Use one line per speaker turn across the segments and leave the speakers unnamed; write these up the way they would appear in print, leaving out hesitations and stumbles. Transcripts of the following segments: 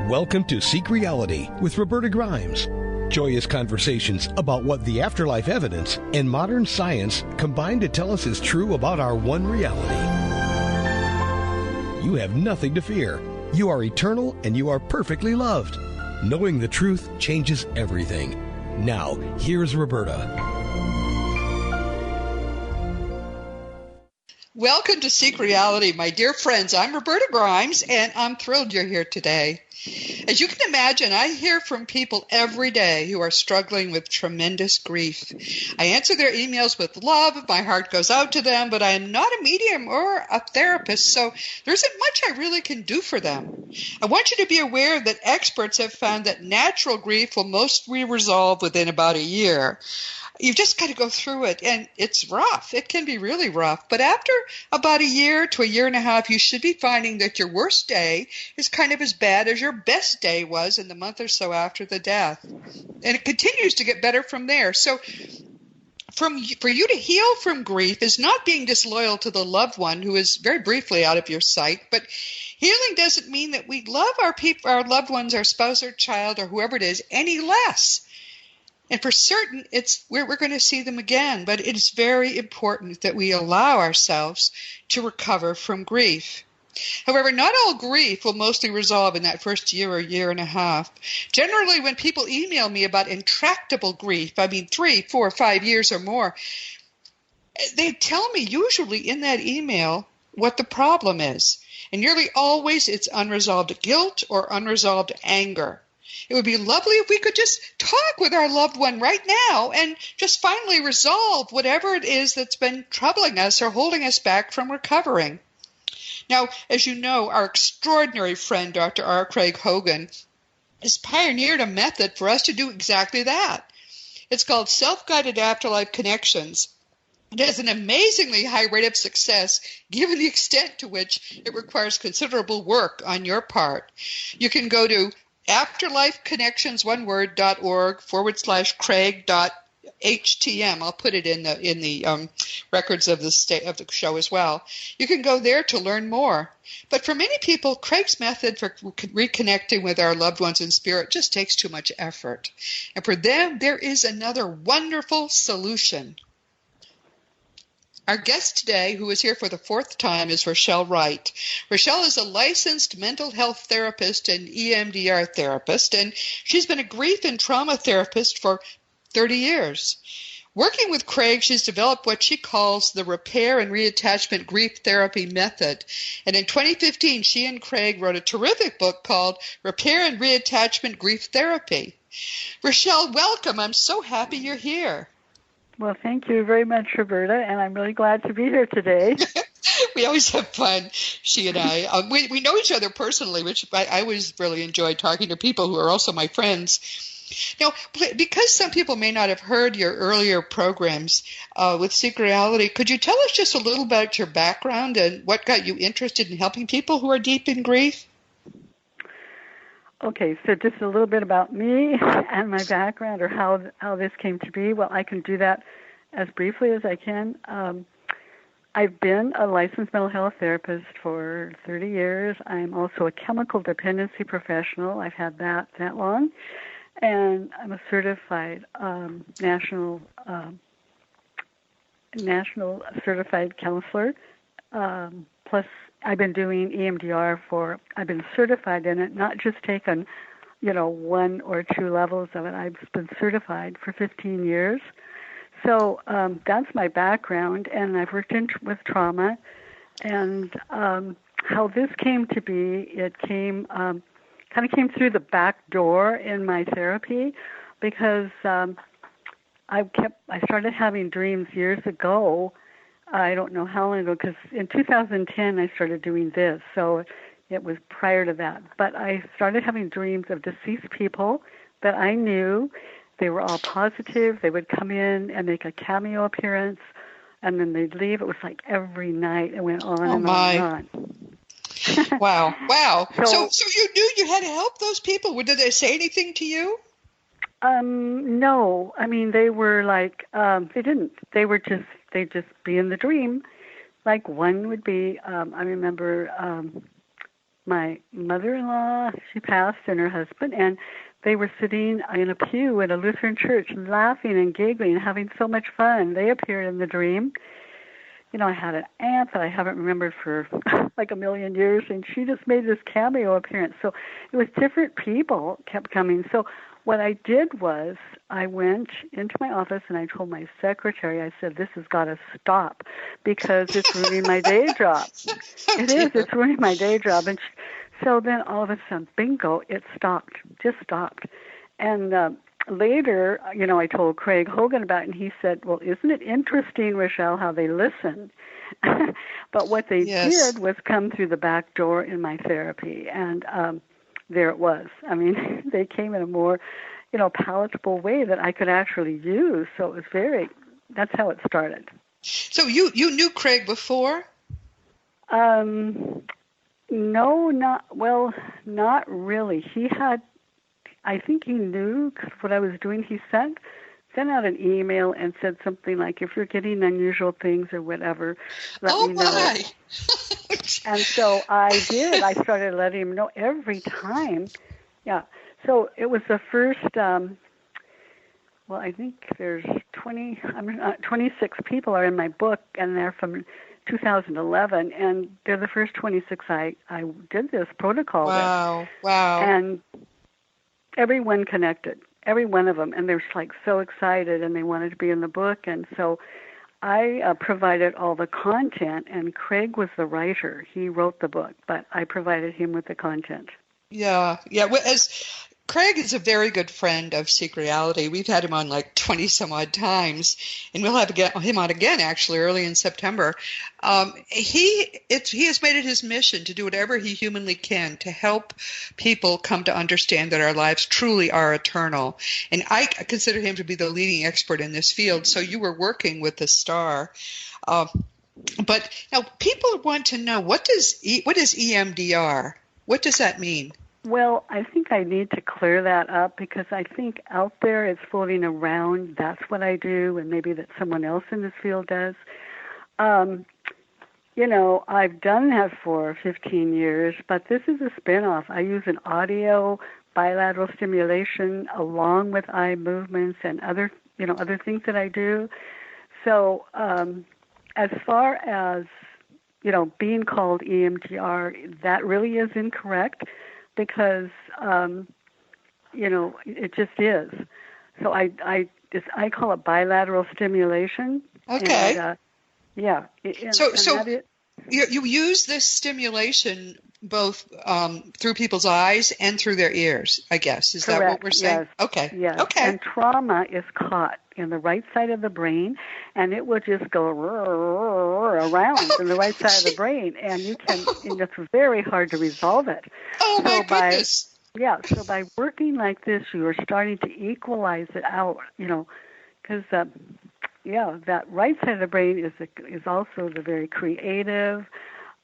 Welcome to Seek Reality with Roberta Grimes. Joyous conversations about what the afterlife evidence and modern science combine to tell us is true about our one reality. You have nothing to fear. You are eternal and you are perfectly loved. Knowing the truth changes everything. Now, here's Roberta.
Welcome to Seek Reality, my dear friends. I'm Roberta Grimes, and I'm thrilled you're here today. As you can imagine, I hear from people every day who are struggling with tremendous grief. I answer their emails with love. My heart goes out to them, but I am not a medium or a therapist, so there isn't much I really can do for them. I want you to be aware that experts have found that natural grief will mostly resolve within about a year. You've just got to go through it, and it's rough. It can be really rough. But after about a year to a year and a half, you should be finding that your worst day is kind of as bad as your best day was in the month or so after the death. And it continues to get better from there. So for you to heal from grief is not being disloyal to the loved one who is very briefly out of your sight, but healing doesn't mean that we love our loved ones, our spouse or child or whoever it is, any less. And for certain, we're going to see them again, but it is very important that we allow ourselves to recover from grief. However, not all grief will mostly resolve in that first year or year and a half. Generally, when people email me about intractable grief, 3, 4, 5 years or more, they tell me usually in that email what the problem is. And nearly always it's unresolved guilt or unresolved anger. It would be lovely if we could just talk with our loved one right now and just finally resolve whatever it is that's been troubling us or holding us back from recovering. Now, as you know, our extraordinary friend, Dr. R. Craig Hogan, has pioneered a method for us to do exactly that. It's called Self-Guided Afterlife Connections. It has an amazingly high rate of success, given the extent to which it requires considerable work on your part. You can go to afterlifeconnections.org/Craig.htm. I'll put it in the records of the show as well. You can go there to learn more. But for many people, Craig's method for reconnecting with our loved ones in spirit just takes too much effort. And for them, there is another wonderful solution. Our guest today, who is here for the fourth time, is Rochelle Wright. Rochelle is a licensed mental health therapist and Emdr therapist, and she's been a grief and trauma therapist for 30 years. Working with Craig, she's developed what she calls the Repair and Reattachment Grief Therapy Method. And in 2015, she and Craig wrote a terrific book called Repair and Reattachment Grief Therapy. Rochelle, welcome. I'm so happy you're here.
Well, thank you very much, Roberta, and I'm really glad to be here today.
We always have fun, she and I. We know each other personally, which I always really enjoy talking to people who are also my friends. Now, because some people may not have heard your earlier programs with Seek Reality, could you tell us just a little about your background and what got you interested in helping people who are deep in grief?
Okay, so just a little bit about me and my background or how this came to be. Well, I can do that as briefly as I can. I've been a licensed mental health therapist for 30 years. I'm also a chemical dependency professional. I've had that long. And I'm a certified national certified counselor, plus I've been doing EMDR I've been certified in it, not just taken, 1 or 2 levels of it. I've been certified for 15 years. So that's my background, and I've worked with trauma. And how this came to be, it came kind of came through the back door in my therapy because I started having dreams years ago. I don't know how long ago, because in 2010 I started doing this, so it was prior to that. But I started having dreams of deceased people that I knew. They were all positive. They would come in and make a cameo appearance, and then they'd leave. It was like every night. It went on and on and on.
Wow. So you knew you had to help those people. Did they say anything to you?
No. I mean, they were like, they didn't. They'd just be in the dream. Like one would be, I remember my mother-in-law, she passed, and her husband, and they were sitting in a pew at a Lutheran church laughing and giggling, having so much fun. They appeared in the dream. I had an aunt that I haven't remembered for like a million years, and she just made this cameo appearance. So it was different people kept coming. So what I did was I went into my office and I told my secretary, I said, this has got to stop because it's ruining my day job. It's ruining my day job. And so then all of a sudden, bingo, it stopped, just stopped. And later, I told Craig Hogan about it, and he said, well, isn't it interesting, Rochelle, how they listen? But what they did was come through the back door in my therapy, and there it was. I mean, they came in a more, palatable way that I could actually use. So it was that's how it started.
So you knew Craig before?
No, not really. I think he knew what I was doing. He sent out an email and said something like, if you're getting unusual things or whatever, let me know.
My.
And so I did. I started letting him know every time. Yeah. So it was the first, I think there's 26 people are in my book, and they're from 2011, and they're the first 26 I did this protocol with.
Wow.
And everyone connected, every one of them, and they were like so excited, and they wanted to be in the book. And so I provided all the content, and Craig was the writer. He wrote the book, but I provided him with the content.
Yeah. Well, as Craig is a very good friend of Seek Reality. We've had him on like 20 some odd times, and we'll have him on again actually early in September. He has made it his mission to do whatever he humanly can to help people come to understand that our lives truly are eternal. And I consider him to be the leading expert in this field. So you were working with the star. But now people want to know, what is EMDR? What does that mean?
Well, I think I need to clear that up because I think out there it's floating around. That's what I do, and maybe that someone else in this field does. I've done that for 15 years, but this is a spin-off. I use an audio bilateral stimulation along with eye movements and other things that I do. So as far as, being called EMDR, that really is incorrect. Because it just is. So I call it bilateral stimulation.
Okay.
And,
you use this stimulation both through people's eyes and through their ears, I guess. Is
correct,
that what we're saying?
Yes.
Okay.
Yes.
Okay.
And trauma is caught in the right side of the brain, and it will just go around in the right side of the brain, and it's very hard to resolve it.
Oh, my goodness.
So by working like this, you are starting to equalize it out, because that right side of the brain is also the very creative,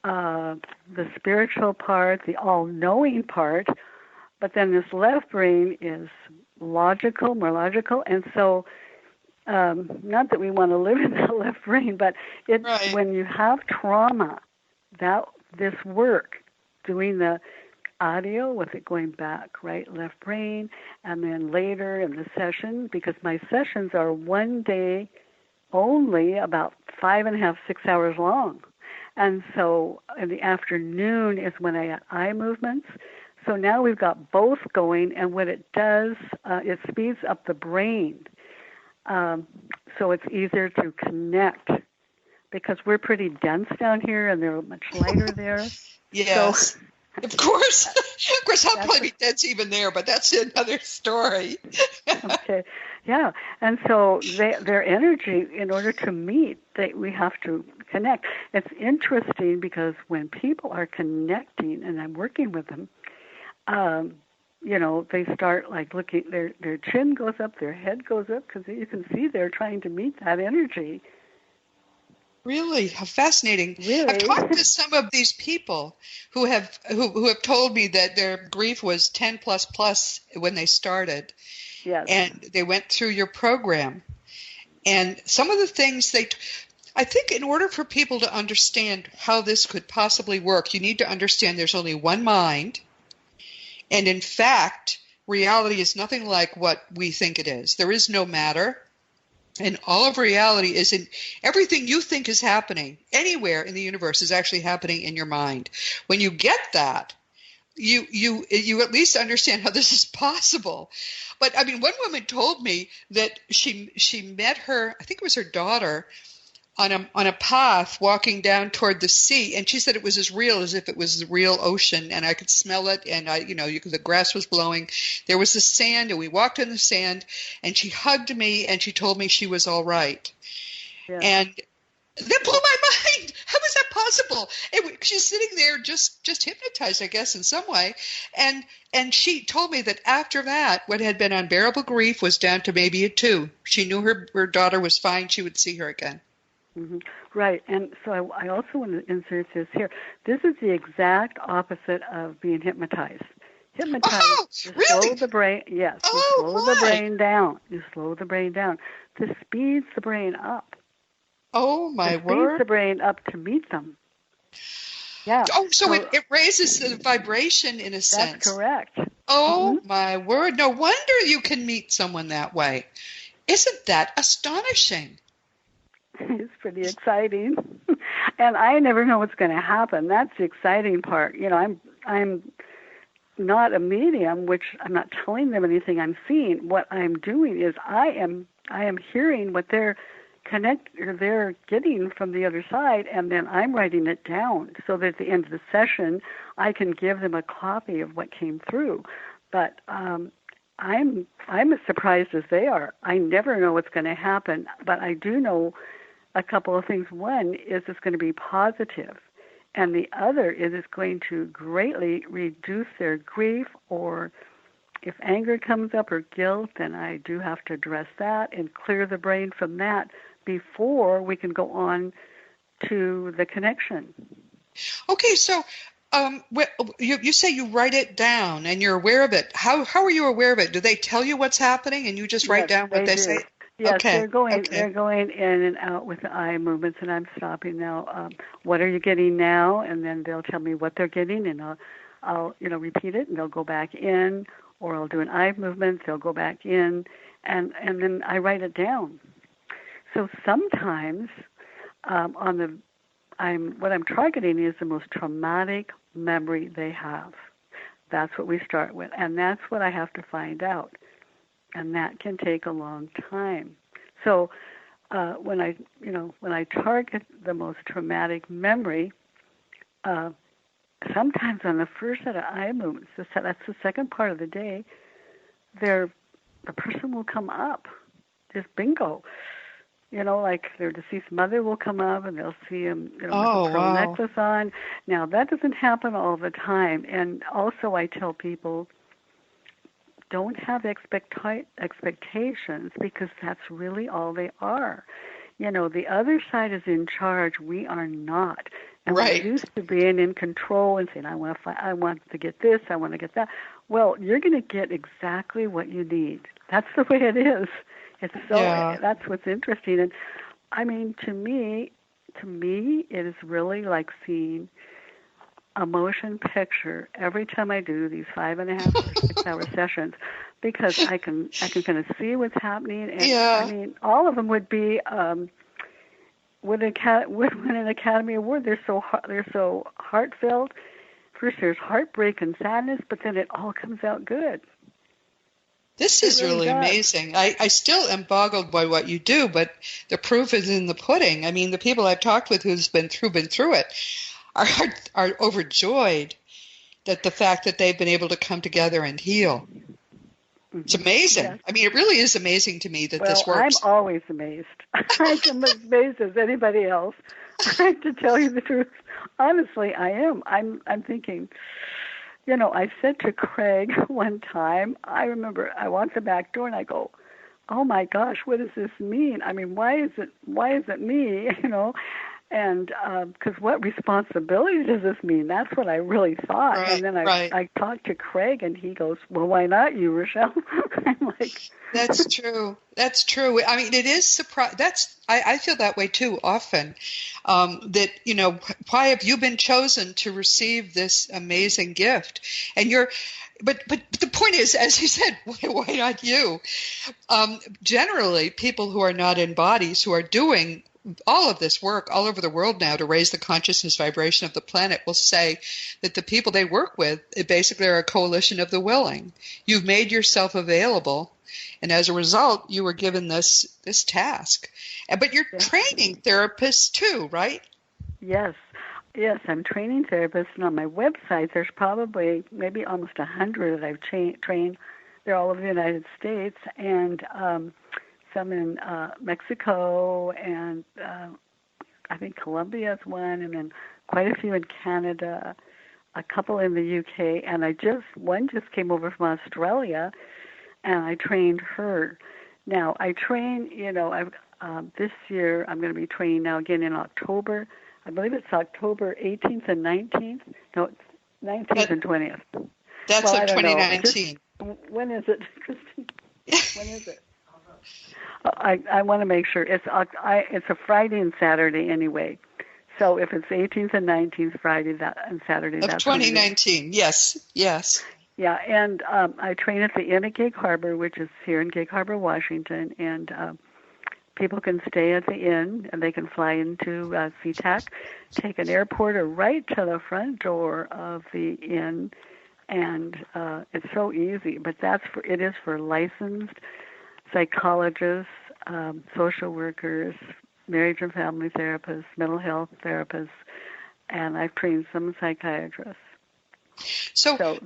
the spiritual part, the all-knowing part, but then this left brain is more logical, and so not that we want to live in that left brain, but when you have trauma, this work, doing the audio with it going back, right, left brain, and then later in the session, because my sessions are one day only about 5.5, 6 hours long. And so in the afternoon is when I add eye movements. So now we've got both going, and what it does, it speeds up the brain. So it's easier to connect because we're pretty dense down here and they're much lighter there.
Yes. So, of course, I'll probably be dense even there, but that's another story.
Okay. Yeah. And so their energy, in order to meet, we have to connect. It's interesting because when people are connecting, and I'm working with them, they start like looking, their chin goes up, their head goes up, because you can see they're trying to meet that energy.
Really? How fascinating.
Really?
I've talked to some of these people who have told me that their grief was 10 plus when they started.
Yes.
And they went through your program. And some of the things I think in order for people to understand how this could possibly work, you need to understand there's only one mind. And in fact, reality is nothing like what we think it is. There is no matter. And all of reality is in everything you think is happening anywhere in the universe is actually happening in your mind. When you get that, you at least understand how this is possible. But I mean, one woman told me that she met her, I think it was her daughter, on a path walking down toward the sea, and she said it was as real as if it was the real ocean, and I could smell it, and the grass was blowing. There was the sand, and we walked in the sand, and she hugged me, and she told me she was all right. Yeah. And that blew my mind. How was that possible? She's sitting there just hypnotized, I guess, in some way. And she told me that after that, what had been unbearable grief was down to maybe a 2. She knew her daughter was fine. She would see her again.
Mm-hmm. Right, and so I also want to insert this here. This is the exact opposite of being hypnotized. Hypnotized, you
really?
slow the brain. Yes, you slow the brain down. You slow the brain down. This speeds the brain up.
Oh my word!
Speeds the brain up to meet them. Yeah.
Oh, so it raises the vibration in a sense.
That's correct.
Oh my word! No wonder you can meet someone that way. Isn't that astonishing?
It's pretty exciting, and I never know what's going to happen. That's the exciting part. I'm not a medium, which I'm not telling them anything I'm seeing. What I'm doing is I am hearing what they're getting from the other side, and then I'm writing it down so that at the end of the session I can give them a copy of what came through. But I'm as surprised as they are. I never know what's going to happen, but I do know a couple of things. One is it's going to be positive, and the other is it's going to greatly reduce their grief, or if anger comes up or guilt, then I do have to address that and clear the brain from that before we can go on to the connection.
Okay, so you say you write it down and you're aware of it. How are you aware of it? Do they tell you what's happening and you just write down what they say?
Yes,
okay.
They're going in and out with the eye movements, and I'm stopping now. What are you getting now? And then they'll tell me what they're getting, and I'll repeat it, and they'll go back in, or I'll do an eye movement. They'll go back in, and then I write it down. So sometimes what I'm targeting is the most traumatic memory they have. That's what we start with, and that's what I have to find out. And that can take a long time. So when I target the most traumatic memory, sometimes on the first set of eye movements, that's the second part of the day, the person will come up, just bingo. Like their deceased mother will come up, and they'll see him, with a pearl necklace on. Now that doesn't happen all the time, and also I tell people, don't have expectations, because that's really all they are. The other side is in charge. We are not. And
right.
We're used to being in control and saying, I want to get this, I want to get that. Well, you're going to get exactly what you need. That's the way it is. It's so. Yeah. That's what's interesting. And I mean, to me, it is really like seeing a motion picture every time I do these 5.5 or 6 hour sessions, because I can kind of see what's happening. And I mean, all of them would be would win an Academy Award. They're so heartfelt. First there's heartbreak and sadness, but then it all comes out good.
This is really amazing. I still am boggled by what you do, but the proof is in the pudding. I mean, the people I've talked with who's been through it are overjoyed that the fact that they've been able to come together and heal. It's amazing. Yes. I mean, it really is amazing to me that this works.
I'm always amazed. I'm as amazed as anybody else. I have to tell you the truth. Honestly, I am. I'm thinking, I said to Craig one time, I remember I walked the back door and I go, oh my gosh, what does this mean? I mean, why is it me? And because what responsibility does this mean? That's what I really thought.
Right,
and then I talked to Craig, and he goes, well, why not you, Rochelle? I'm like...
That's true. That's true. I mean, it is I feel that way too often. That, why have you been chosen to receive this amazing gift? And but the point is, as you said, why not you? Generally, people who are not in bodies, who are doing all of this work all over the world now to raise the consciousness vibration of the planet, will say that the people they work with basically are a coalition of the willing. You've made yourself available, and as a result, you were given this task. But you're training therapists too, right?
Yes, I'm training therapists, and on my website, there's probably maybe almost 100 that I've trained. They're all over the United States, and some in Mexico, and I think Colombia is one, and then quite a few in Canada, a couple in the UK, and one just came over from Australia, and I trained her. Now, I train, this year I'm going to be training now again in October. I believe it's October 18th and 19th. No, it's 19th and 20th.
That's 2019.
When is it, Christine? When is it? I want to make sure it's a Friday and Saturday anyway. So if it's 18th and 19th Friday and Saturday,
of
that's
2019. Yes.
Yeah, and I train at the Inn at Gig Harbor, which is here in Gig Harbor, Washington, and people can stay at the inn, and they can fly into SeaTac, take an airporter right to the front door of the inn, and it's so easy. But it is for licensed psychologists, social workers, marriage and family therapists, mental health therapists, and I've trained some psychiatrists.
So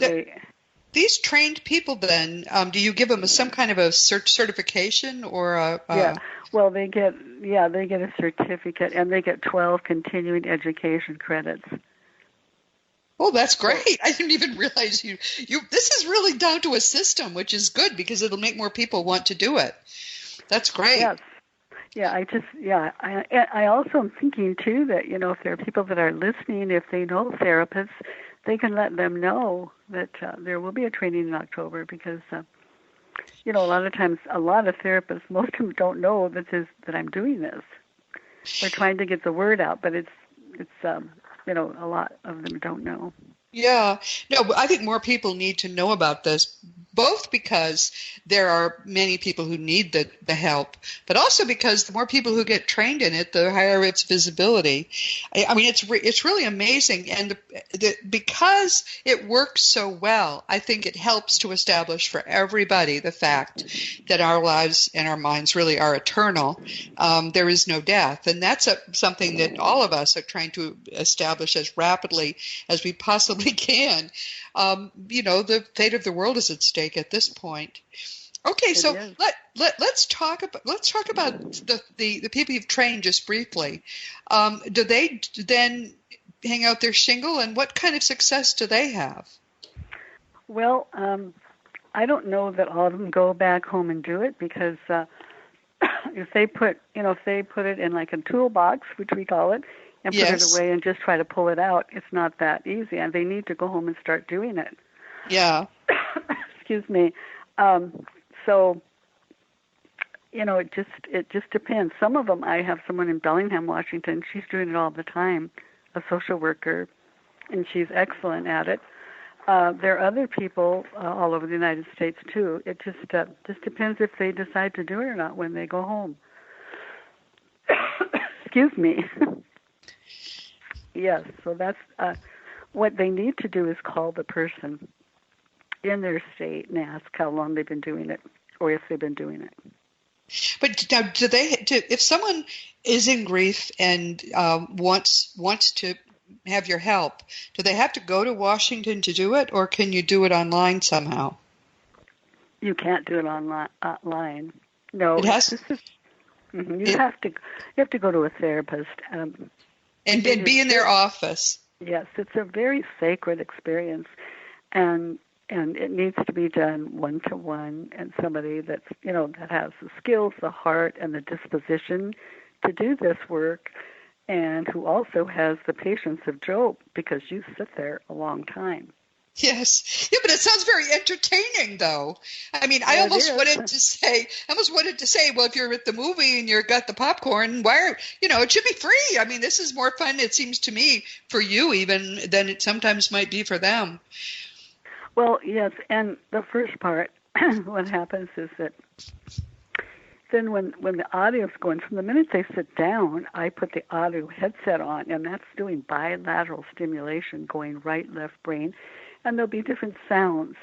these trained people, then, do you give them some kind of a certification or a?
Yeah, well, they get a certificate, and they get 12 continuing education credits.
Oh, that's great! I didn't even realize you. This is really down to a system, which is good because it'll make more people want to do it. That's great.
Yes. Yeah, I also am thinking too that, if there are people that are listening, if they know therapists, they can let them know that there will be a training in October because, a lot of times, a lot of therapists, most of them don't know that I'm doing this. We're trying to get the word out, but it's a lot of them don't know.
Yeah. No, I think more people need to know about this, both because there are many people who need the help, but also because the more people who get trained in it, the higher its visibility. I mean, it's really amazing. And because it works so well, I think it helps to establish for everybody the fact that our lives and our minds really are eternal. There is no death. And that's something that all of us are trying to establish as rapidly as we possibly can. The fate of the world is at stake at this point. Okay, so let's talk about the people you've trained just briefly. Do they then hang out their shingle, and what kind of success do they have?
Well, I don't know that all of them go back home and do it because if they put it in like a toolbox, which we call it, and put it away and just try to pull it out, it's not that easy, and they need to go home and start doing it.
Yeah.
Excuse me. So, it just depends. Some of them, I have someone in Bellingham, Washington. She's doing it all the time, a social worker, and she's excellent at it. There are other people all over the United States too. It just depends if they decide to do it or not when they go home. Excuse me. Yes, so that's what they need to do is call the person in their state and ask how long they've been doing it or if they've been doing it.
But now, if someone is in grief and wants to have your help, do they have to go to Washington to do it, or can you do it online somehow?
You can't do it online. No,
it has.
You have to go to a therapist.
And be in their office.
Yes, it's a very sacred experience, and it needs to be done one-to-one, and somebody that's that has the skills, the heart, and the disposition to do this work. and who also has the patience of Job, because you sit there a long time.
Yes. Yeah, but it sounds very entertaining, though. I mean, I almost wanted to say, well, if you're at the movie and you've got the popcorn, it should be free. I mean, this is more fun, it seems to me, for you even than it sometimes might be for them.
Well, yes, and the first part, what happens is that then when the audio's going, from the minute they sit down, I put the audio headset on, and that's doing bilateral stimulation, going right, left brain. And there'll be different sounds,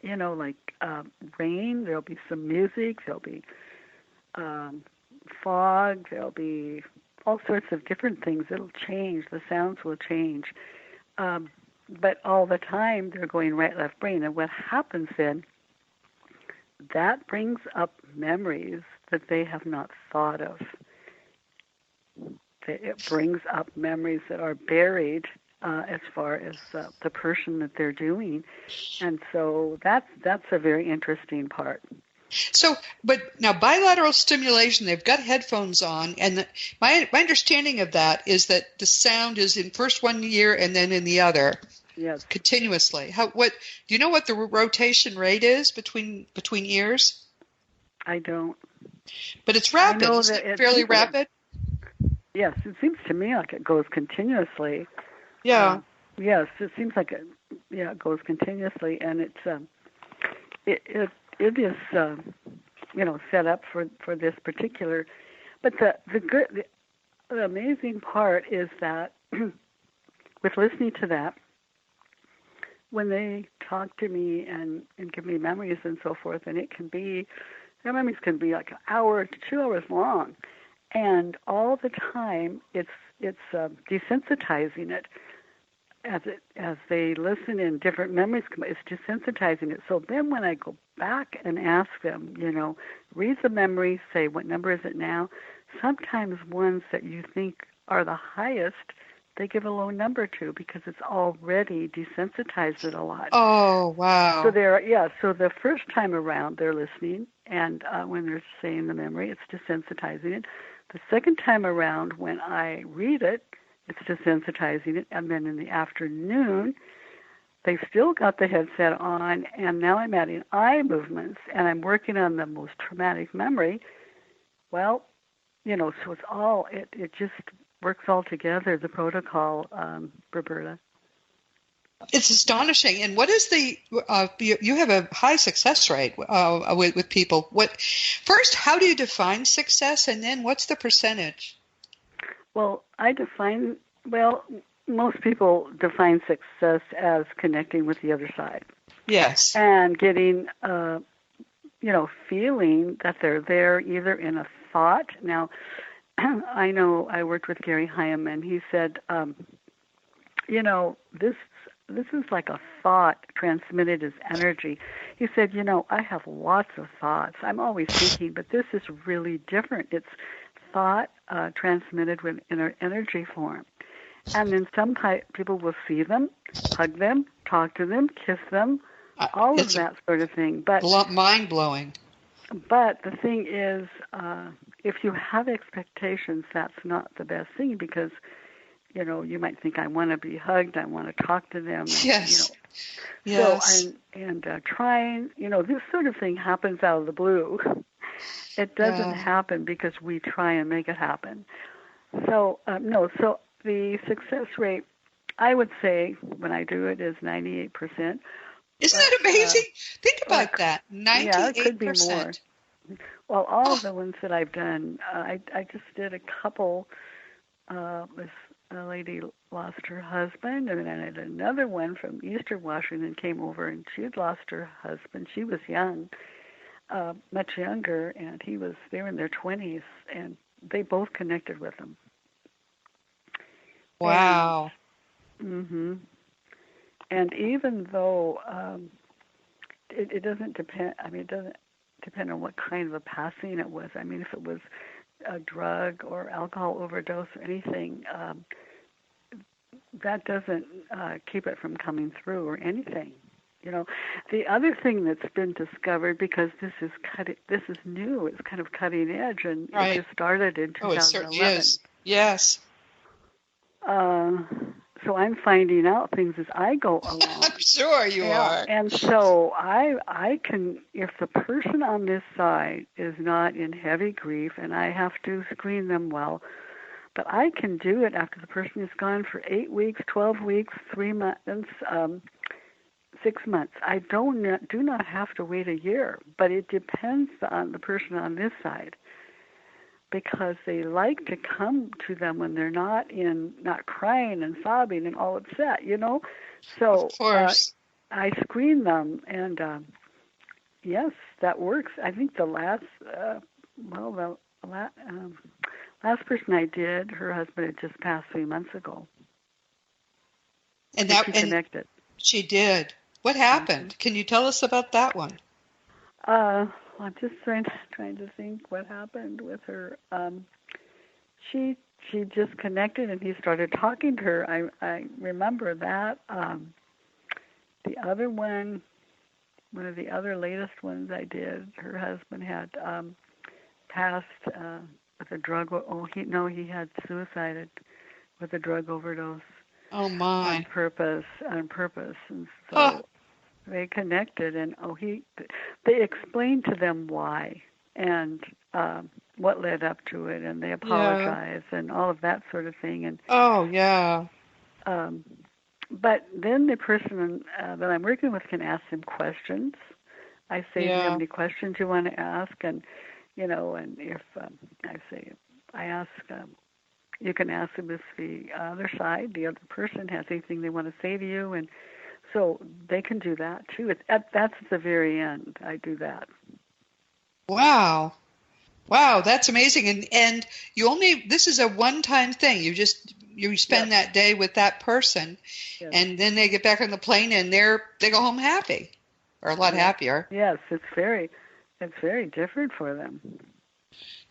like rain, there'll be some music, there'll be fog, there'll be all sorts of different things. It'll change, the sounds will change. But all the time, they're going right, left brain. And what happens then, that brings up memories that they have not thought of. It brings up memories that are buried as far as the person that they're doing. And so that's a very interesting part.
So, but now bilateral stimulation, they've got headphones on, and my understanding of that is that the sound is in first one ear and then in the other.
Yes.
Continuously. Do you know what the rotation rate is between ears?
I don't.
But it's rapid. Is it fairly rapid?
Yes, it seems to me like it goes continuously.
Yeah.
Yes, it seems like it goes continuously, and it is set up for this particular. But the amazing part is that with listening to that, when they talk to me and give me memories and so forth, and their memories can be like an hour to 2 hours long, and all the time it's desensitizing it as they listen and different memories come. It's desensitizing it. So then when I go back and ask them, read the memory, say what number is it now, sometimes ones that you think are the highest, they give a low number to, because it's already desensitized it a lot.
Oh, wow.
So so the first time around they're listening, and when they're saying the memory, it's desensitizing it. The second time around, when I read it, it's desensitizing it. And then in the afternoon, they've still got the headset on, and now I'm adding eye movements, and I'm working on the most traumatic memory. Well, so it's all, it just works all together, the protocol, Roberta.
It's astonishing. And what is you have a high success rate with people. First, how do you define success, and then what's the percentage?
Well, most people define success as connecting with the other side.
Yes.
And getting, feeling that they're there either in a thought. Now, I know I worked with Gary Hyman. He said, this is like a thought transmitted as energy. He said, I have lots of thoughts. I'm always thinking, but this is really different. It's thought transmitted in an energy form. And then some people will see them, hug them, talk to them, kiss them, all of that sort of thing. But
mind-blowing.
But the thing is, if you have expectations, that's not the best thing, because, you might think, I want to be hugged, I want to talk to them.
Yes.
Yes. So, and trying, this sort of thing happens out of the blue. It doesn't happen because we try and make it happen. So, so the success rate, I would say, when I do it, is 98%.
Isn't that amazing? Think about that, 98%.
Yeah, it could be more. Well, all of the ones that I've done, I just did a couple. This a lady lost her husband, and then I had another one from Eastern Washington came over, and she had lost her husband. She was young, much younger, and they were in their 20s, and they both connected with him.
Wow.
And even though it doesn't depend, it doesn't depend on what kind of a passing it was. If it was a drug or alcohol overdose or anything, that doesn't keep it from coming through or anything. The other thing that's been discovered, because this is new, it's kind of cutting edge, and It just started in 2011.
Oh, it certainly is. Yes.
So I'm finding out things as I go along.
I'm sure you are.
And so I can, if the person on this side is not in heavy grief, and I have to screen them well, but I can do it after the person is gone for 8 weeks, 12 weeks, 3 months, 6 months. I do not have to wait a year, but it depends on the person on this side, because they like to come to them when they're not crying and sobbing and all upset, So
of course.
I screen them, and yes, that works. I think the last last person I did, her husband had just passed 3 months ago.
And
she connected.
She did. What happened? Can you tell us about that one?
I'm just trying to think what happened with her. She just connected, and he started talking to her. I remember that. The other one of the other latest ones I did, her husband had passed with a drug. He had suicided with a drug overdose.
Oh my!
On purpose, and so they connected, and they explained to them why and what led up to it, and they apologized and all of that sort of thing. And but then the person that I'm working with can ask them questions. I say, do you have any questions you want to ask? And and if I ask. You can ask them if the other side, the other person, has anything they want to say to you, and so they can do that too. That's at the very end. I do that.
Wow, that's amazing. And this is a one-time thing. You spend that day with that person, and then they get back on the plane and they go home happy, or a lot happier.
Yes, it's very different for them.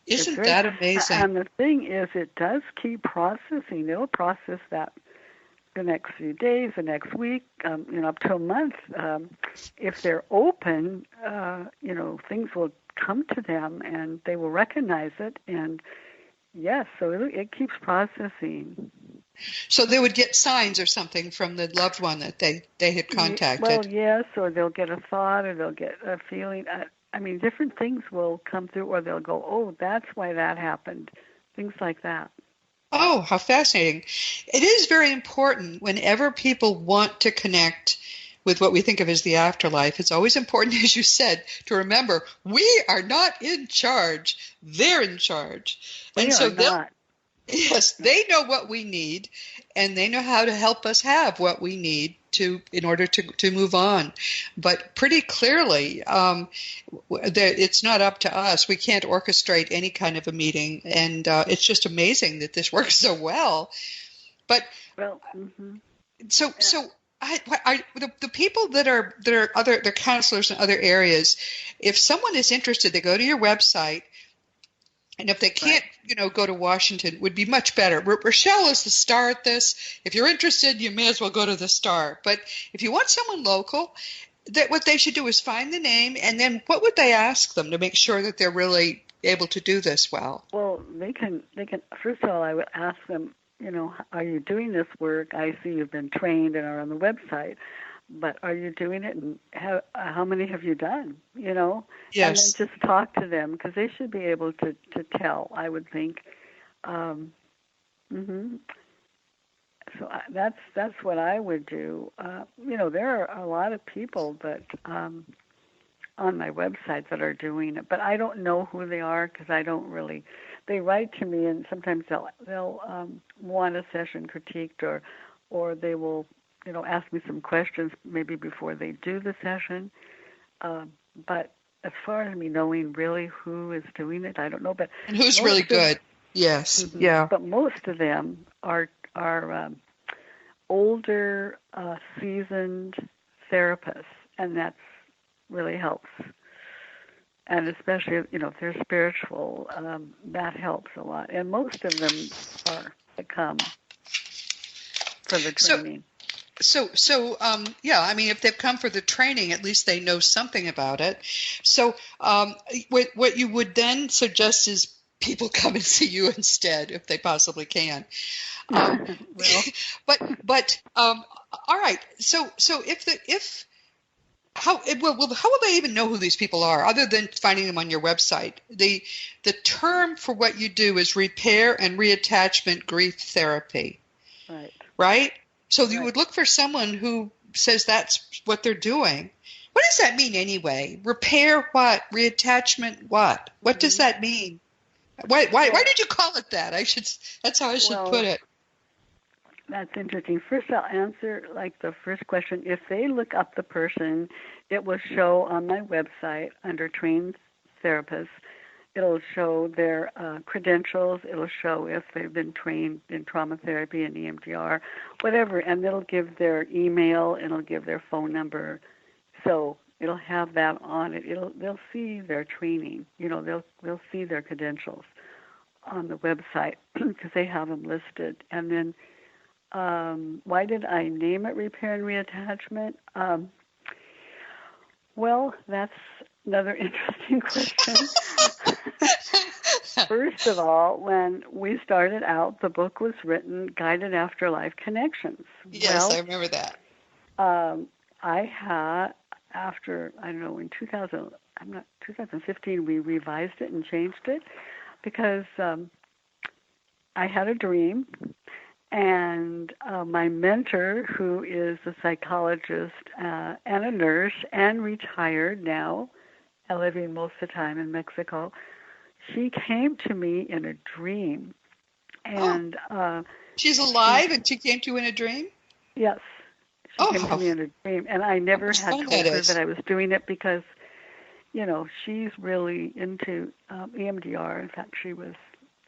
Isn't that amazing?
And the thing is, it does keep processing. It'll process that the next few days, the next week, up to a month. If they're open, things will come to them, and they will recognize it. And yes, so it keeps processing.
So they would get signs or something from the loved one that they had contacted.
Well, yes, or they'll get a thought, or they'll get a feeling. Different things will come through, or they'll go, oh, that's why that happened. Things like that.
Oh, how fascinating. It is very important whenever people want to connect with what we think of as the afterlife. It's always important, as you said, to remember we are not in charge. They're in charge.
And so not.
Yes, they know what we need, and they know how to help us have what we need in order to move on. But pretty clearly, it's not up to us. We can't orchestrate any kind of a meeting, and it's just amazing that this works so well. But so the people that are they're counselors in other areas, if someone is interested, they go to your website. And if they can't, go to Washington, it would be much better. Rochelle is the star at this. If you're interested, you may as well go to the star. But if you want someone local, what they should do is find the name, and then what would they ask them to make sure that they're really able to do this well?
Well, they can. First of all, I would ask them, are you doing this work? I see you've been trained and are on the website. But are you doing it, and how many have you done, Yes. And then just talk to them, because they should be able to tell, I would think. So that's what I would do. There are a lot of people that on my website that are doing it, but I don't know who they are, because I don't really. They write to me, and sometimes they'll want a session critiqued, or they will ask me some questions maybe before they do the session. But as far as me knowing really who is doing it, I don't know.
And who's really good? Yes, yeah.
But most of them are older, seasoned therapists, and that really helps. And especially, if they're spiritual, that helps a lot. And most of them come for the training.
So, if they've come for the training, at least they know something about it. So, what you would then suggest is people come and see you instead if they possibly can.
Well,
but all right. So how will they even know who these people are other than finding them on your website? The term for what you do is repair and reattachment grief therapy.
right.
Right? So
Right.
you would look for someone who says that's what they're doing. What does that mean anyway? Repair what? Reattachment what? What does that mean? Why did you call it that? That's how I should put it.
That's interesting. First, I'll answer like the first question. If they look up the person, it will show on my website under trained therapists. It'll show their credentials. It'll show if they've been trained in trauma therapy and EMDR, whatever, and it'll give their email. It'll give their phone number. So it'll have that on it. They'll see their training. They'll see their credentials on the website because they have them listed. And then why did I name it Repair and Reattachment? Well, that's another interesting question. First of all, when we started out, the book was written Guided Afterlife Connections.
Yes, I remember that.
I had, after, I don't know, in 2015, we revised it and changed it because I had a dream. And my mentor, who is a psychologist and a nurse and retired now, living most of the time in Mexico, she came to me in a dream. And
she's alive and she came to you in a dream?
Yes. She came to me in a dream. And I never had told her that I was doing it because, she's really into EMDR. In fact, she was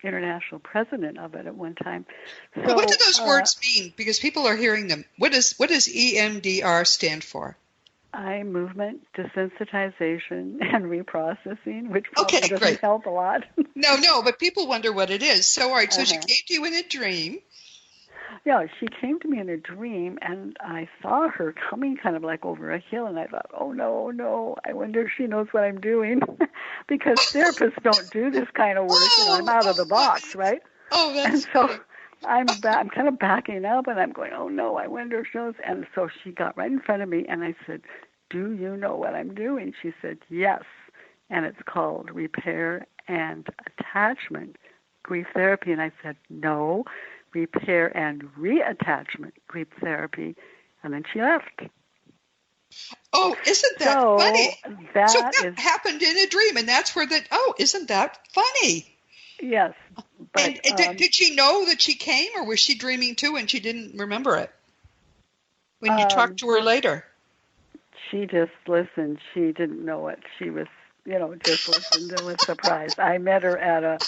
international president of it at one time. So,
what do those words mean? Because people are hearing them. What does EMDR stand for? Eye
movement desensitization and reprocessing, which probably doesn't help a lot.
No, but people wonder what it is. So, all right, so she came to you in a dream.
Yeah, she came to me in a dream, and I saw her coming kind of like over a hill, and I thought, oh, no, I wonder if she knows what I'm doing, because therapists don't do this kind of work. I'm out of the box, right?
Oh, that's
And so I'm kind of backing up, and I'm going, oh, no, I wonder if she knows. And so she got right in front of me, and I said, do you know what I'm doing? She said, yes, and it's called Repair and Attachment Grief Therapy. And I said, no, Repair and Reattachment Grief Therapy. And then she left.
Oh, isn't that funny? That happened in a dream, and that's where isn't that funny?
Yes. But,
and did she know that she came, or was she dreaming too and she didn't remember it when you talked to her later?
She just listened. She didn't know it. She was, just listened and was surprised. I met her at a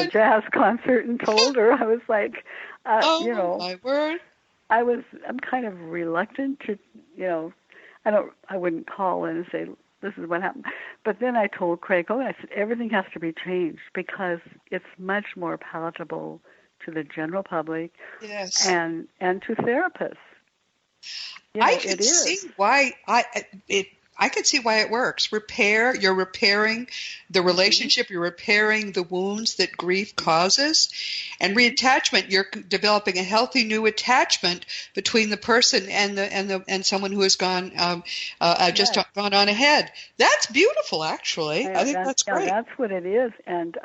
jazz concert and told her. I was like,
my word.
I'm kind of reluctant to, I wouldn't call in and say, this is what happened. But then I told Craig, I said, everything has to be changed because it's much more palatable to the general public and to therapists.
I can see why I can see why it works. You're repairing the relationship, you're repairing the wounds that grief causes. And reattachment, you're developing a healthy new attachment between the person and someone who has gone gone on ahead. That's beautiful, actually. I think that's great.
That's what it is. And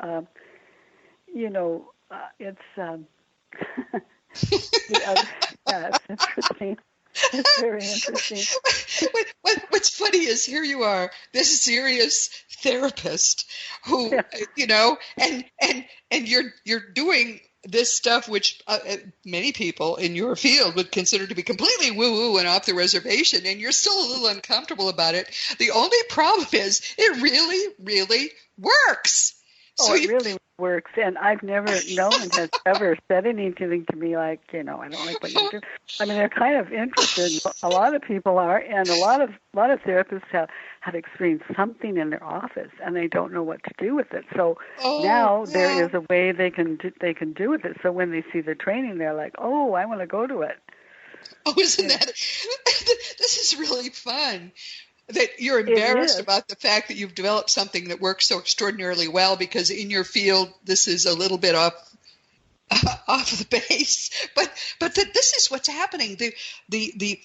it's it's interesting. It's very interesting.
What's funny is here you are, this serious therapist who, and you're doing this stuff which many people in your field would consider to be completely woo-woo and off the reservation, and you're still a little uncomfortable about it. The only problem is it really, really works.
It really works, and I've never, no one has ever said anything to me like, I don't like what you do. I mean, they're kind of interested. A lot of people are, and a lot of therapists have experienced something in their office, and they don't know what to do with it. So now there is a way they can do with it. So when they see the training, they're like, oh, I want to go to it.
Oh, isn't that? This is really fun. that you're embarrassed about the fact that you've developed something that works so extraordinarily well, because in your field this is a little bit off the base, but this is what's happening. The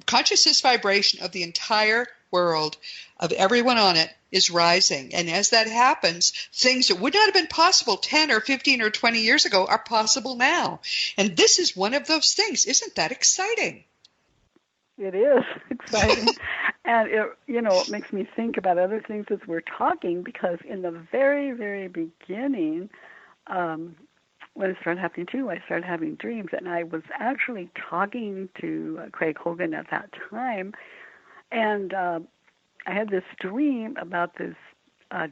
consciousness vibration of the entire world, of everyone on it, is rising, and as that happens, things that would not have been possible 10 or 15 or 20 years ago are possible now, and this is one of those things. Isn't that exciting?
It is exciting. And it makes me think about other things as we're talking, because in the very, very beginning, when it started happening too, I started having dreams, and I was actually talking to Craig Hogan at that time, and I had this dream about this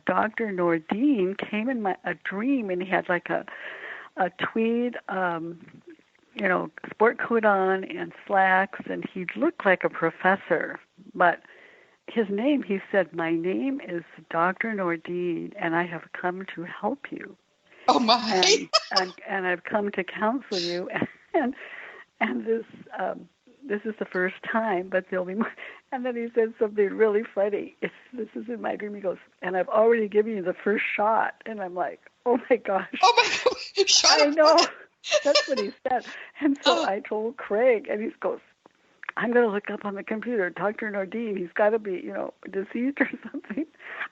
Dr. Nordine came in a dream, and he had like a tweed sport coat on and slacks, and he looked like a professor. But his name, he said, "My name is Dr. Nordine, and I have come to help you."
Oh my!
And I've come to counsel you, and this is the first time, but there'll be more. And then he said something really funny. This is in my dream. He goes, "And I've already given you the first shot," and I'm like, "Oh my gosh!"
Oh my God!
I know. That's what he said. And so I told Craig, and he goes, "I'm going to look up on the computer, Dr. Nordine. He's got to be, deceased or something."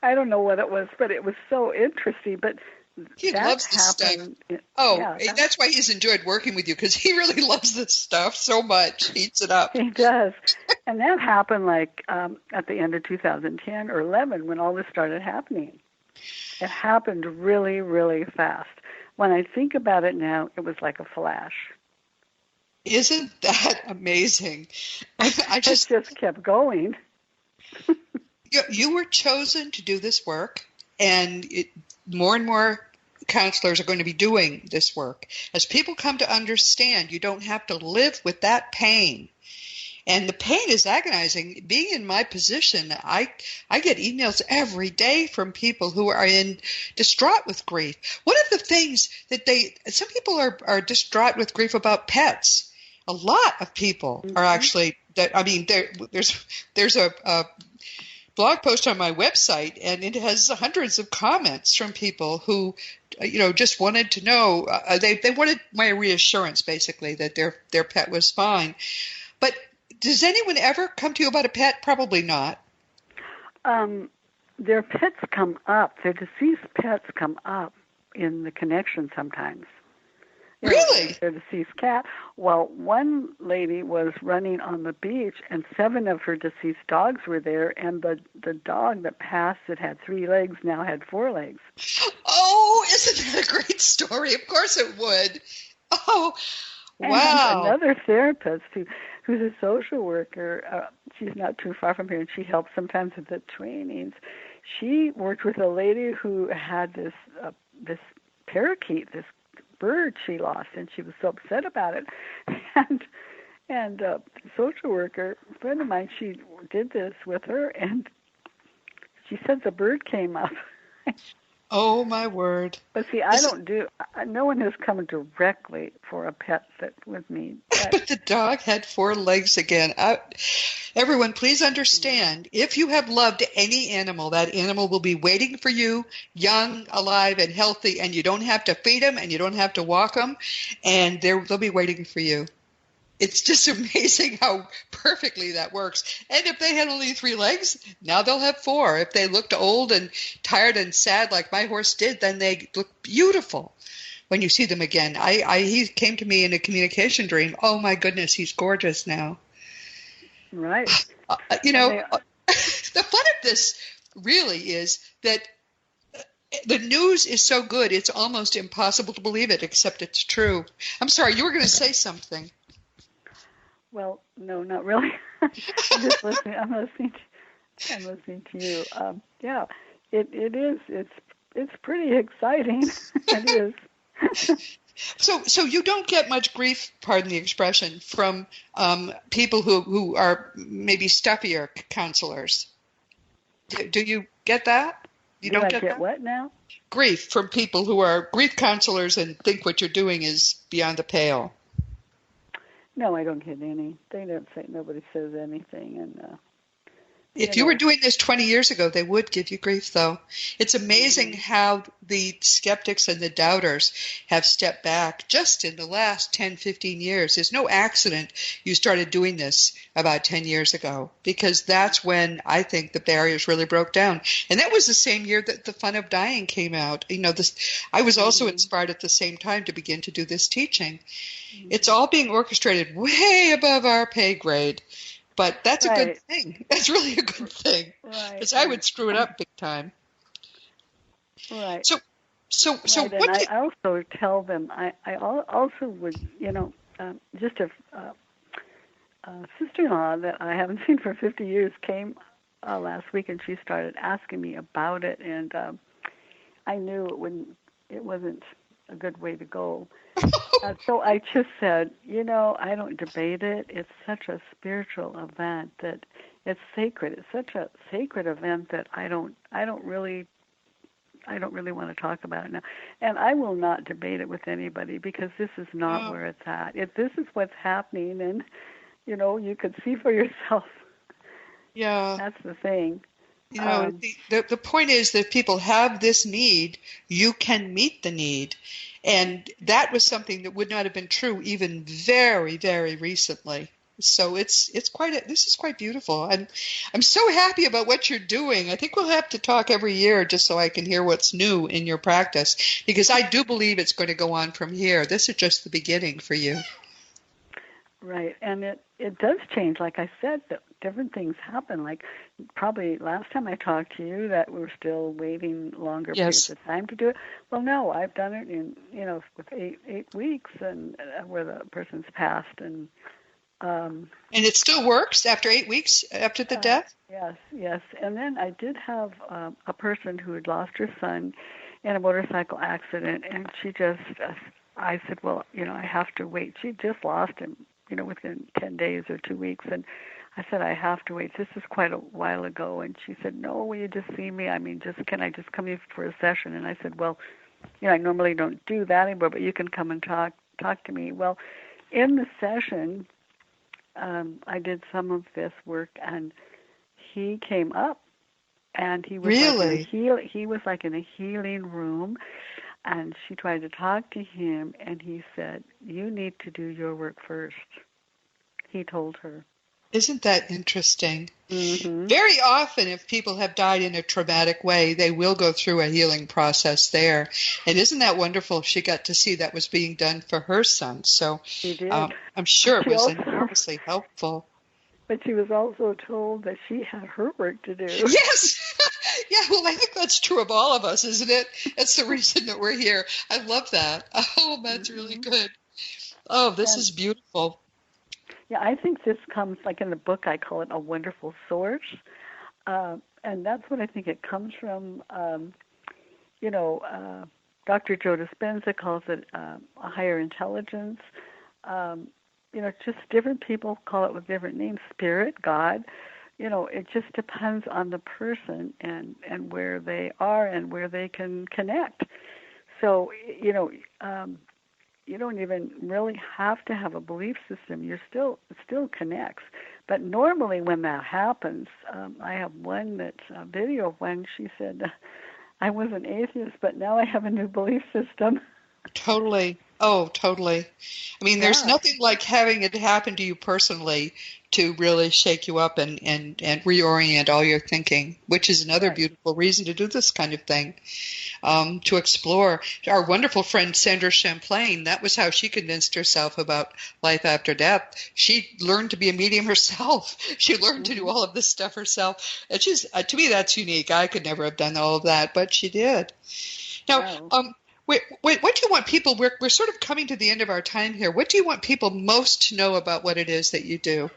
I don't know what it was, but it was so interesting. But
he loves this stuff. That's why he's enjoyed working with you, because he really loves this stuff so much. He eats it up.
He does. And that happened at the end of 2010 or 11 when all this started happening. It happened really, really fast. When I think about it now, it was like a flash.
Isn't that amazing?
I just kept going.
You were chosen to do this work, and more and more counselors are going to be doing this work. As people come to understand, you don't have to live with that pain. And the pain is agonizing. Being in my position, I get emails every day from people who are distraught with grief. One of the things that some people are distraught with grief about pets. A lot of people are actually, there's a blog post on my website, and it has hundreds of comments from people who, just wanted to know, they wanted my reassurance, basically, that their pet was fine. But does anyone ever come to you about a pet? Probably not.
Their pets come up. Their deceased pets come up in the connection sometimes.
Really?
Their deceased cat. Well, one lady was running on the beach, and 7 of her deceased dogs were there, and the dog that passed that had 3 legs now had 4 legs.
Oh, isn't that a great story? Of course it would. Oh, wow.
And another therapist who's a social worker, she's not too far from here, and she helps sometimes with the trainings. She worked with a lady who had this parakeet, this bird she lost, and she was so upset about it. And a social worker, a friend of mine, she did this with her, and she said the bird came up.
Oh, my word.
But see, no one has come directly for a pet with me.
But the dog had 4 legs again. Everyone, please understand, if you have loved any animal, that animal will be waiting for you, young, alive, and healthy, and you don't have to feed them, and you don't have to walk them, and they'll be waiting for you. It's just amazing how perfectly that works. And if they had only 3 legs, now they'll have 4. If they looked old and tired and sad like my horse did, then they look beautiful when you see them again. He came to me in a communication dream. Oh, my goodness, he's gorgeous now.
Right.
The fun of this really is that the news is so good, it's almost impossible to believe it, except it's true. I'm sorry, you were going to say something.
Well, no, not really. I'm just listening. I'm listening to you. It is. It's pretty exciting. It is.
So you don't get much grief, pardon the expression, from people who are maybe stuffier counselors. Do you get that? You don't get that?
What now?
Grief from people who are grief counselors and think what you're doing is beyond the pale.
No, I don't get any. They don't say. Nobody says anything, and
If you were doing this 20 years ago, they would give you grief, though. It's amazing how the skeptics and the doubters have stepped back just in the last 10, 15 years. There's no accident you started doing this about 10 years ago, because that's when I think the barriers really broke down. And that was the same year that The Fun of Dying came out. I was also inspired at the same time to begin to do this teaching. It's all being orchestrated way above our pay grade. But that's a good thing. That's really a good thing. Because I would screw it up big time.
Right.
So
right.
what?
And I also tell them. I also would, just a sister-in-law that I haven't seen for 50 years came last week, and she started asking me about it, and I knew it wasn't a good way to go. So I just said, I don't debate it. It's such a spiritual event that it's sacred. It's such a sacred event that I don't really want to talk about it now. And I will not debate it with anybody, because this is not where it's at. This is what's happening, and you could see for yourself.
Yeah.
That's the thing.
The point is that if people have this need, you can meet the need. And that was something that would not have been true even very, very recently. So this is quite beautiful. I'm so happy about what you're doing. I think we'll have to talk every year just so I can hear what's new in your practice, because I do believe it's going to go on from here. This is just the beginning for you.
Right, and it does change. Like I said, different things happen. Like probably last time I talked to you, that we're still waiting longer periods of time to do it. Well, no, I've done it in with eight weeks, and where the person's passed, and
it still works after 8 weeks after the death.
Yes, and then I did have a person who had lost her son in a motorcycle accident, and she just I said, well, I have to wait. She just lost him, within 10 days or 2 weeks. And I said, I have to wait. This is quite a while ago. And she said, no, will you just see me? I mean, can I just come in for a session? And I said, well, I normally don't do that anymore, but you can come and talk to me. Well, in the session, I did some of this work, and he came up, and he was like in a healing room. And she tried to talk to him, and he said, you need to do your work first. He told her.
Isn't that interesting?
Mm-hmm.
Very often, if people have died in a traumatic way, they will go through a healing process there. And isn't that wonderful? She got to see that was being done for her son. So I'm sure it was enormously helpful.
But she was also told that she had her work to do.
Yes. Yeah, well, I think that's true of all of us, isn't it? That's the reason that we're here. I love that. Oh, that's really good. Oh, this is beautiful.
Yeah, I think this comes, like in the book, I call it a wonderful source. And that's what I think it comes from. Dr. Joe Dispenza calls it a higher intelligence. Just different people call it with different names, spirit, God. It just depends on the person and where they are and where they can connect. So, you don't even really have to have a belief system. It still connects. But normally when that happens, I have one that's a video of when she said, I was an atheist, but now I have a new belief system.
Totally. Oh, totally. I mean, there's nothing like having it happen to you personally to really shake you up and reorient all your thinking, which is another beautiful reason to do this kind of thing, to explore. Our wonderful friend Sandra Champlain, that was how she convinced herself about life after death. She learned to be a medium herself. She learned to do all of this stuff herself. And she's, to me, that's unique. I could never have done all of that, but she did. Now, what do you want people, we're sort of coming to the end of our time here. What do you want people most to know about what it is that you do?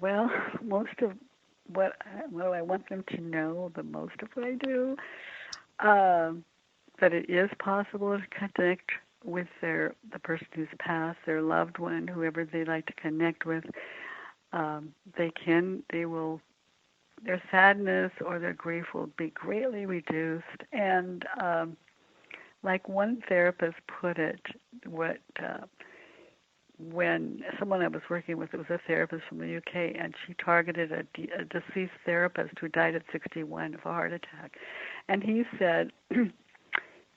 Well, most of what I want them to know, the most of what I do, that it is possible to connect with the person who's passed, their loved one, whoever they like to connect with. Their sadness or their grief will be greatly reduced. And like one therapist put it, when someone I was working with, it was a therapist from the UK, and she targeted a deceased therapist who died at 61 of a heart attack. And he said,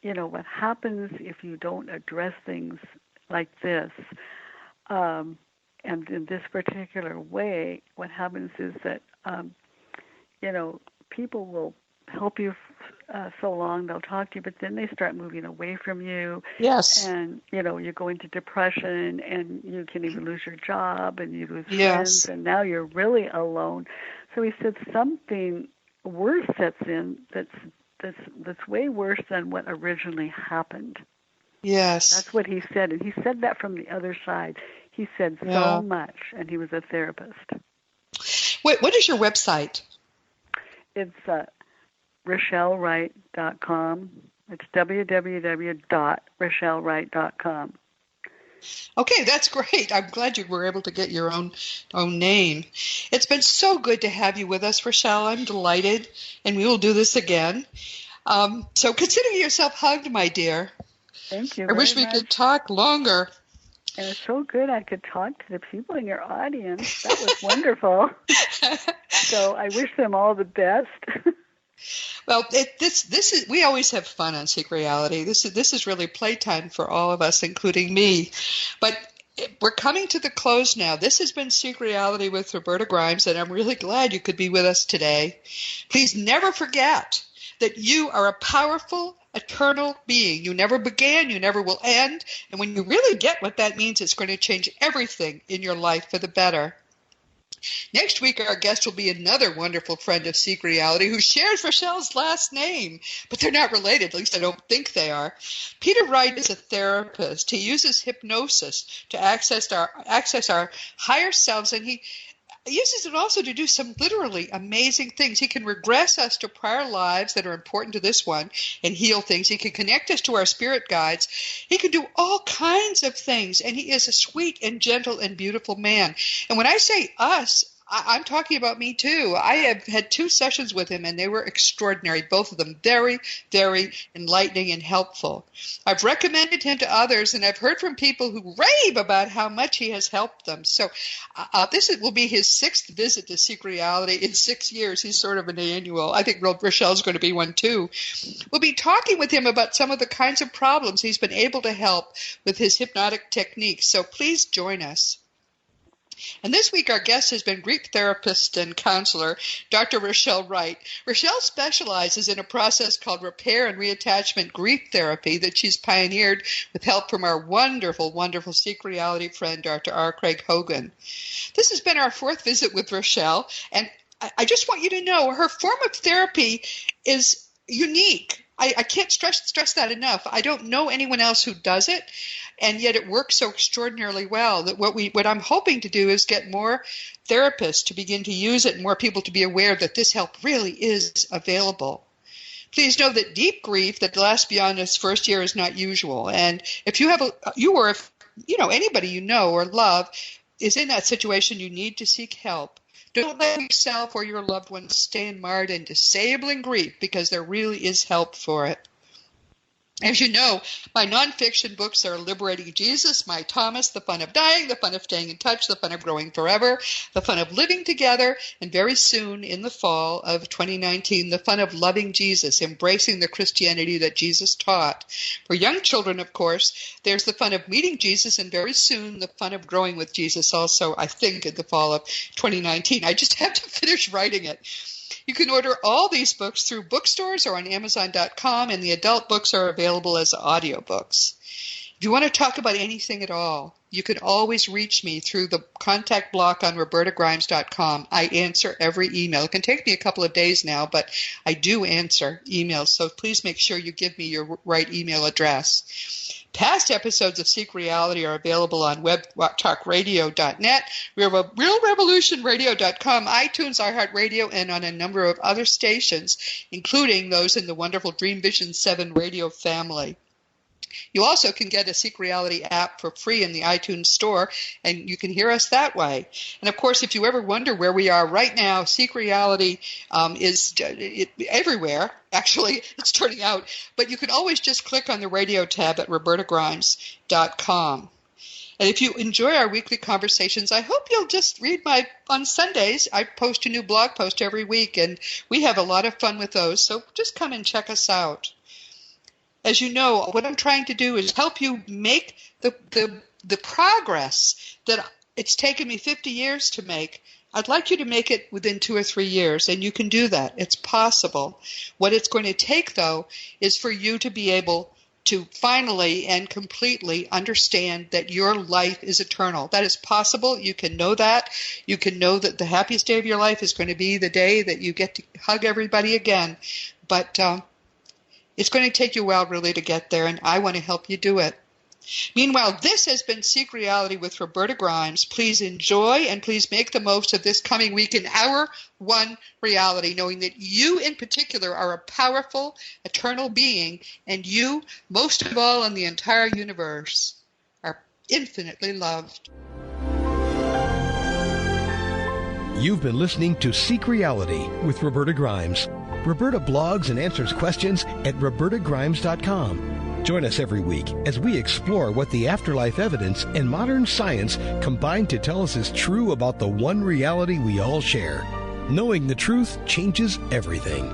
what happens if you don't address things like this, and in this particular way, what happens is that, people will help you so long, they'll talk to you, but then they start moving away from you.
Yes.
And, you go into depression, and you can even lose your job, and you lose
Yes.
friends, and now you're really alone. So he said something worse sets in that's way worse than what originally happened.
Yes.
That's what he said, and he said that from the other side. He said so much, and he was a therapist.
What is your website?
It's RochelleWright.com. It's www.RochelleWright.com.
Okay, that's great. I'm glad you were able to get your own name. It's been so good to have you with us, Rochelle. I'm delighted, and we will do this again. So consider yourself hugged, my dear.
Thank you.
I wish we could talk longer.
And it's so good I could talk to the people in your audience. That was wonderful. So I wish them all the best.
Well, we always have fun on Seek Reality. This is really playtime for all of us, including me. But we're coming to the close now. This has been Seek Reality with Roberta Grimes, and I'm really glad you could be with us today. Please never forget that you are a powerful, eternal being. You never began, you never will end. And when you really get what that means, it's going to change everything in your life for the better. Next week, our guest will be another wonderful friend of Seek Reality who shares Rochelle's last name, but they're not related. At least I don't think they are. Peter Wright is a therapist. He uses hypnosis to access our higher selves, and he uses it also to do some literally amazing things. He can regress us to prior lives that are important to this one and heal things. He can connect us to our spirit guides. He can do all kinds of things, and he is a sweet and gentle and beautiful man. And when I say us, I'm talking about me too. I have had 2 sessions with him, and they were extraordinary, both of them very, very enlightening and helpful. I've recommended him to others, and I've heard from people who rave about how much he has helped them. So this will be his 6th visit to Seek Reality in 6 years. He's sort of an annual. I think Rochelle's going to be one too. We'll be talking with him about some of the kinds of problems he's been able to help with his hypnotic techniques. So please join us. And this week, our guest has been Greek therapist and counselor, Dr. Rochelle Wright. Rochelle specializes in a process called repair and reattachment grief therapy that she's pioneered with help from our wonderful, wonderful Seek Reality friend, Dr. R. Craig Hogan. This has been our 4th visit with Rochelle, and I just want you to know her form of therapy is unique. I can't stress that enough. I don't know anyone else who does it, and yet it works so extraordinarily well that what I'm hoping to do is get more therapists to begin to use it and more people to be aware that this help really is available. Please know that deep grief that lasts beyond its first year is not usual. And if you have anybody you know or love is in that situation, you need to seek help. Don't let yourself or your loved ones stay mired in disabling grief, because there really is help for it. As you know, my nonfiction books are Liberating Jesus, My Thomas, The Fun of Dying, The Fun of Staying in Touch, The Fun of Growing Forever, The Fun of Living Together, and very soon in the fall of 2019, The Fun of Loving Jesus, Embracing the Christianity that Jesus taught. For young children, of course, there's The Fun of Meeting Jesus, and very soon The Fun of Growing with Jesus also, I think, in the fall of 2019. I just have to finish writing it. You can order all these books through bookstores or on Amazon.com, and the adult books are available as audiobooks. If you want to talk about anything at all, you can always reach me through the contact block on RobertaGrimes.com. I answer every email. It can take me a couple of days now, but I do answer emails, so please make sure you give me your right email address. Past episodes of Seek Reality are available on webtalkradio.net, realrevolutionradio.com, iTunes, iHeartRadio, and on a number of other stations, including those in the wonderful Dream Vision 7 radio family. You also can get a Seek Reality app for free in the iTunes store, and you can hear us that way. And, of course, if you ever wonder where we are right now, Seek Reality is everywhere. Actually, it's turning out. But you can always just click on the radio tab at robertagrimes.com. And if you enjoy our weekly conversations, I hope you'll just read on Sundays, I post a new blog post every week, and we have a lot of fun with those. So just come and check us out. As you know, what I'm trying to do is help you make the progress that it's taken me 50 years to make. I'd like you to make it within 2 or 3 years, and you can do that. It's possible. What it's going to take, though, is for you to be able to finally and completely understand that your life is eternal. That is possible. You can know that. You can know that the happiest day of your life is going to be the day that you get to hug everybody again. But it's going to take you a while really to get there, and I want to help you do it. Meanwhile, this has been Seek Reality with Roberta Grimes. Please enjoy and please make the most of this coming week in our one reality, knowing that you in particular are a powerful, eternal being, and you, most of all in the entire universe, are infinitely loved.
You've been listening to Seek Reality with Roberta Grimes. Roberta blogs and answers questions at robertagrimes.com. Join us every week as we explore what the afterlife evidence and modern science combine to tell us is true about the one reality we all share. Knowing the truth changes everything.